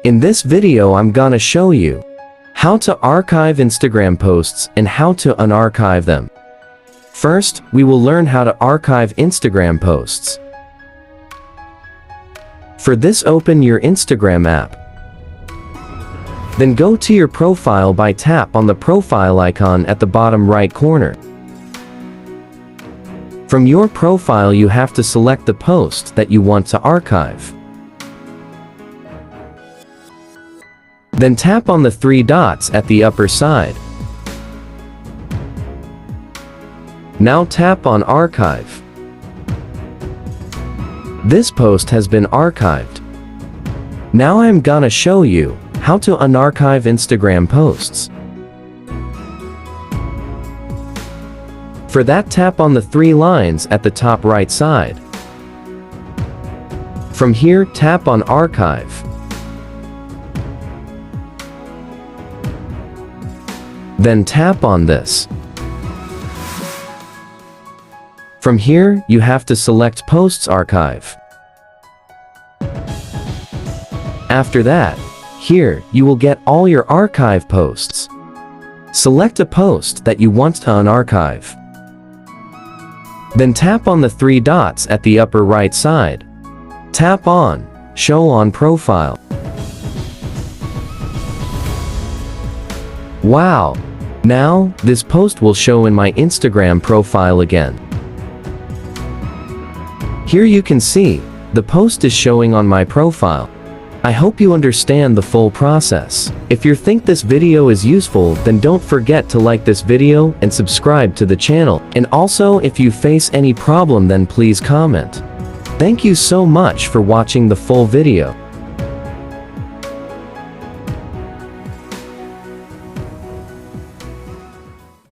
In this video I'm gonna show you how to archive Instagram posts and how to unarchive them. First, we will learn how to archive Instagram posts. For this, open your Instagram app. Then go to your profile by tap on the profile icon at the bottom right corner. From your profile you have to select the post that you want to archive. Then tap on the three dots at the upper side. Now tap on Archive. This post has been archived. Now I'm gonna show you how to unarchive Instagram posts. For that, tap on the three lines at the top right side. From here, tap on Archive. Then tap on this. From here, you have to select Posts Archive. After that, here, you will get all your archive posts. Select a post that you want to unarchive. Then tap on the three dots at the upper right side. Tap on Show on Profile. Wow! Now, this post will show in my Instagram profile again. Here you can see, the post is showing on my profile. I hope you understand the full process. If you think this video is useful, then don't forget to like this video and subscribe to the channel. And also, if you face any problem, then please comment. Thank you so much for watching the full video.